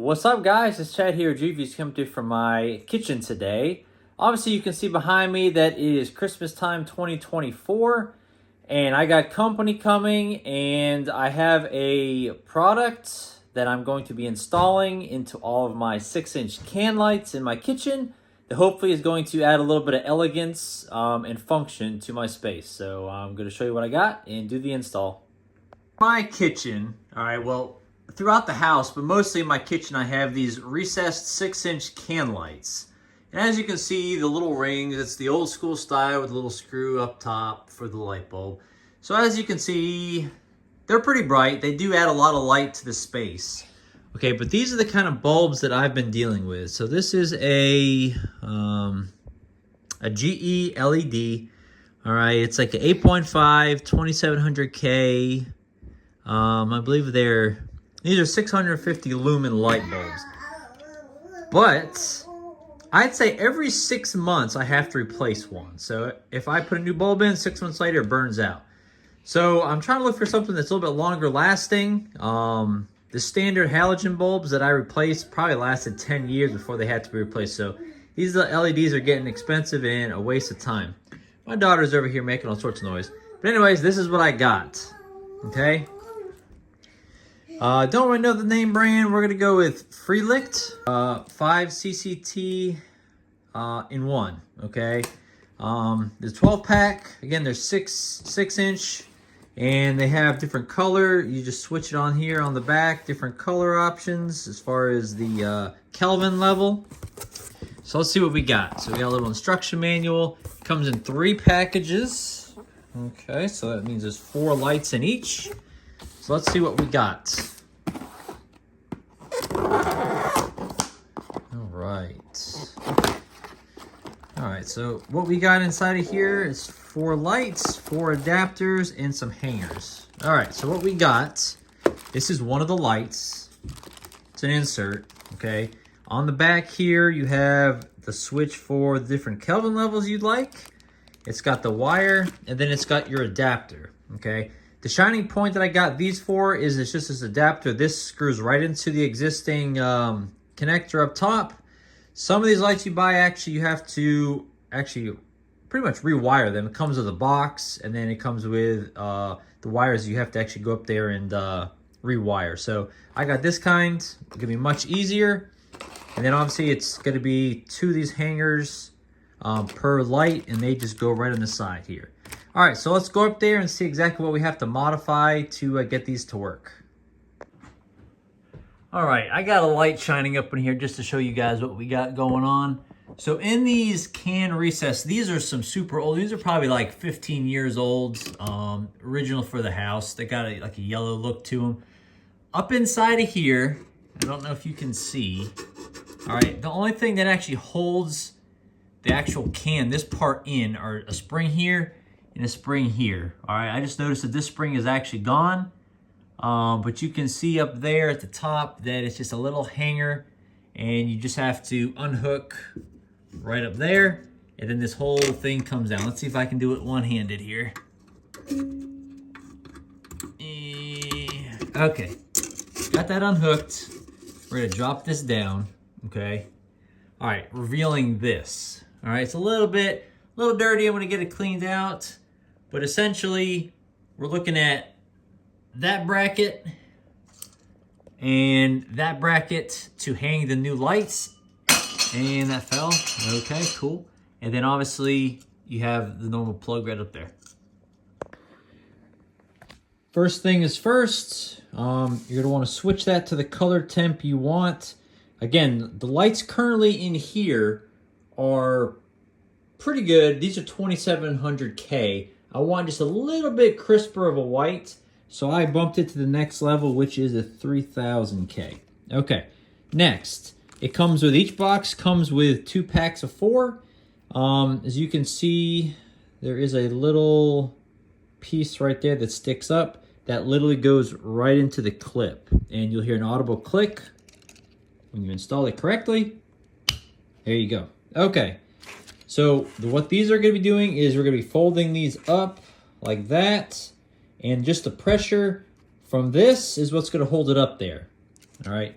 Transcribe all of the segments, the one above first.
What's up, guys? It's Chad here. Juvi's come to from my kitchen today. Obviously, you can see behind me that it is Christmas time 2024, and I got company coming, and I have a product that I'm going to be installing into all of my 6-inch can lights in my kitchen that hopefully is going to add a little bit of elegance and function to my space. So I'm going to show you what I got and do the install. My kitchen, all right, well, throughout the house, but mostly in my kitchen, I have these recessed 6-inch can lights. And as you can see, the little rings, it's the old school style with a little screw up top for the light bulb. So as you can see, they're pretty bright. They do add a lot of light to the space. Okay, but these are the kind of bulbs that I've been dealing with. So this is a GE LED. All right, it's like an 8.5, 2700K. I believe these are 650 lumen light bulbs. But I'd say every 6 months I have to replace one. So if I put a new bulb in, 6 months later it burns out. So I'm trying to look for something that's a little bit longer lasting. The standard halogen bulbs that I replaced probably lasted 10 years before they had to be replaced. So these LEDs are getting expensive and a waste of time. My daughter's over here making all sorts of noise. But anyways, this is what I got. Okay. Don't really know the name brand. We're going to go with Freelicht 5 CCT in 1. Okay. There's 12 pack. Again, they're 6 inch. And they have different color. You just switch it on here on the back. Different color options as far as the Kelvin level. So let's see what we got. So we got a little instruction manual. Comes in 3 packages. Okay, so that means there's 4 lights in each. So let's see what we got. All right, so what we got inside of here is 4 lights, 4 adapters, and some hangers. All right, so what we got, this is one of the lights. It's an insert, okay? On the back here, you have the switch for the different Kelvin levels you'd like. It's got the wire, and then it's got your adapter, okay? The shining point that I got these for is it's just this adapter. This screws right into the existing connector up top. Some of these lights you buy, you have to pretty much rewire them. It comes with a box, and then it comes with the wires you have to actually go up there and rewire. So I got this kind. It's gonna be much easier. And then obviously it's gonna be 2 of these hangers per light, and they just go right on the side here. All right, so let's go up there and see exactly what we have to modify to get these to work. All right, I got a light shining up in here just to show you guys what we got going on. So in these can recess, these are some super old. These are probably like 15 years old, original for the house. They got like a yellow look to them. Up inside of here, I don't know if you can see. All right, the only thing that actually holds the actual can, this part in, are a spring here and a spring here. All right, I just noticed that this spring is actually gone. But you can see up there at the top that it's just a little hanger, and you just have to unhook right up there, and then this whole thing comes down. Let's see if I can do it one-handed here. Okay, got that unhooked. We're gonna drop this down, okay? All right, revealing this. All right, it's a little dirty. I'm gonna get it cleaned out, but essentially we're looking at that bracket and that bracket to hang the new lights, and that fell. Okay, cool. And then obviously you have the normal plug right up there. First thing is first, you're gonna want to switch that to the color temp you want. Again, the lights currently in here are pretty good. These are 2700K. I want just a little bit crisper of a white. So I bumped it to the next level, which is a 3000K. Okay, next, it comes with, each box comes with 2 packs of 4. As you can see, there is a little piece right there that sticks up that literally goes right into the clip. And you'll hear an audible click when you install it correctly. There you go. Okay, so what these are gonna be doing is we're gonna be folding these up like that. And just the pressure from this is what's going to hold it up there. All right.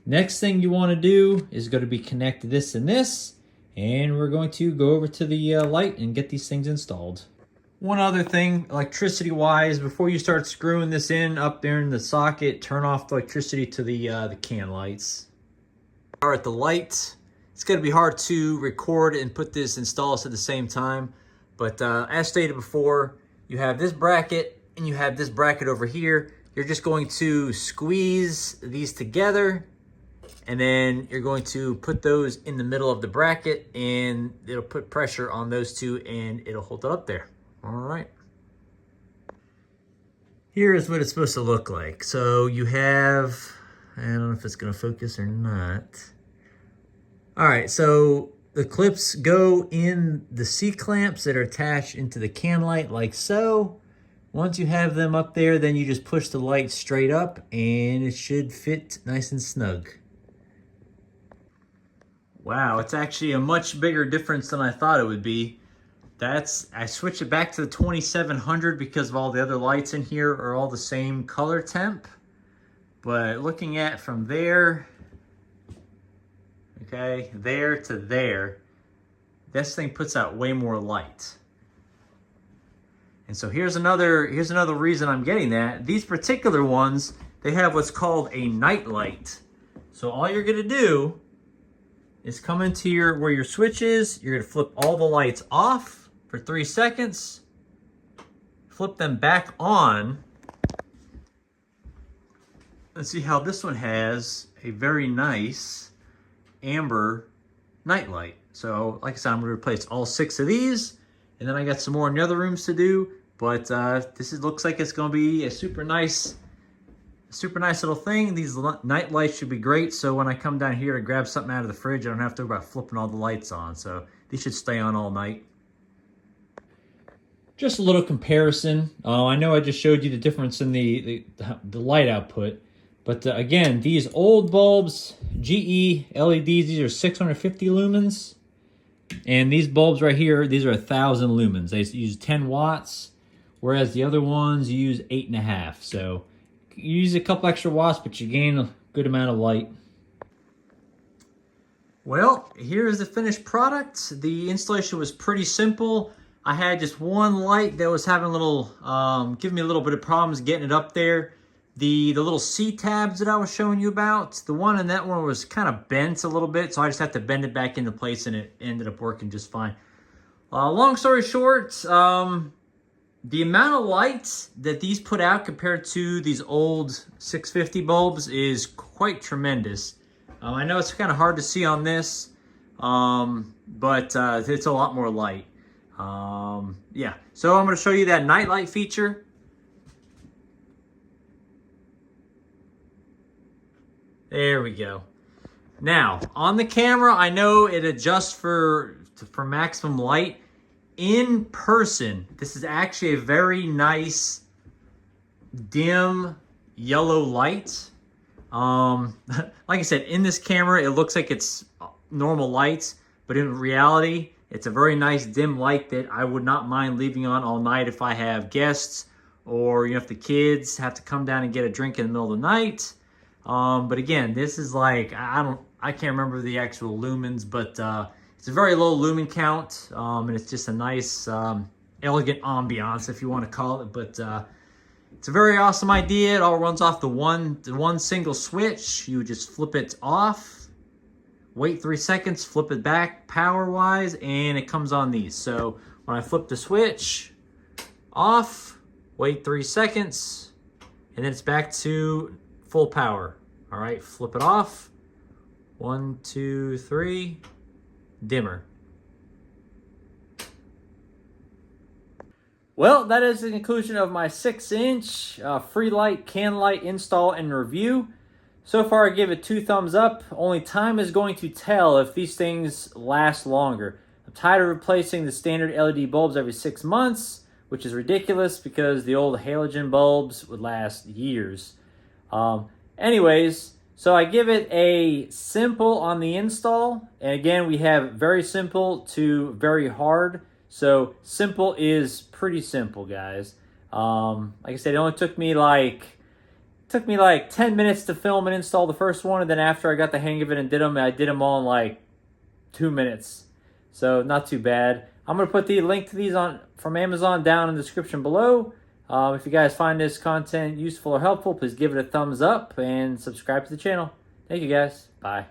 Next thing you want to do is going to be connect this and this, and we're going to go over to the light and get these things installed. One other thing, electricity wise, before you start screwing this in up there in the socket, turn off the electricity to the can lights. All right, the light, it's going to be hard to record and put this installed at the same time, but as stated before, you have this bracket and you have this bracket over here. You're just going to squeeze these together, and then you're going to put those in the middle of the bracket, and it'll put pressure on those two and it'll hold it up there. All right. Here's what it's supposed to look like. So you have, I don't know if it's gonna focus or not. All right, so the clips go in the C-clamps that are attached into the can light like so. Once you have them up there, then you just push the light straight up and it should fit nice and snug. Wow, it's actually a much bigger difference than I thought it would be. I switched it back to the 2700 because of all the other lights in here are all the same color temp. But looking at from there, okay, there to there, this thing puts out way more light. And so here's another reason I'm getting that. These particular ones, they have what's called a night light. So all you're gonna do is come into where your switch is, you're gonna flip all the lights off for 3 seconds, flip them back on. Let's see how this one has a very nice amber night light. So like I said, I'm gonna replace all 6 of these, and then I got some more in the other rooms to do, but looks like it's gonna be a super nice little thing. These night lights should be great, so when I come down here to grab something out of the fridge, I don't have to worry about flipping all the lights on, so these should stay on all night. Just a little comparison. I know I just showed you the difference in the light output, but again, these old bulbs, GE LEDs, these are 650 lumens, and these bulbs right here, these are 1,000 lumens. They use 10 watts, whereas the other ones use 8.5. So you use a couple extra watts, but you gain a good amount of light. Well, here is the finished product. The installation was pretty simple. I had just one light that was having a little, giving me a little bit of problems getting it up there. The little C-tabs that I was showing you about, the one in that one was kind of bent a little bit, so I just had to bend it back into place and it ended up working just fine. Long story short, the amount of light that these put out compared to these old 650 bulbs is quite tremendous. I know it's kind of hard to see on this, but it's a lot more light. Yeah, so I'm going to show you that night light feature. There we go. Now, on the camera, I know it adjusts for maximum light. In person, this is actually a very nice dim yellow light. Like I said, in this camera, it looks like it's normal lights, but in reality, it's a very nice dim light that I would not mind leaving on all night if I have guests, or if the kids have to come down and get a drink in the middle of the night. But again, this is like, I can't remember the actual lumens, but it's a very low lumen count, and it's just a nice, elegant ambiance, if you want to call it. But it's a very awesome idea. It all runs off the one single switch. You just flip it off, wait 3 seconds, flip it back power-wise, and it comes on these. So when I flip the switch off, wait 3 seconds, and then it's back to full power. All right, flip it off. 1, 2, 3, dimmer. Well, that is the conclusion of my 6-inch free light can light install and review. So far, I give it 2 thumbs up. Only time is going to tell if these things last longer. I'm tired of replacing the standard LED bulbs every 6 months, which is ridiculous because the old halogen bulbs would last years. Anyways, so I give it a simple on the install. And again, we have very simple to very hard. So simple is pretty simple, guys. Like I said, it only took me like took me like 10 minutes to film and install the first one, and then after I got the hang of it and did them, I did them all in like 2 minutes. So not too bad. I'm going to put the link to these on from Amazon down in the description below. If you guys find this content useful or helpful, please give it a thumbs up and subscribe to the channel. Thank you guys. Bye.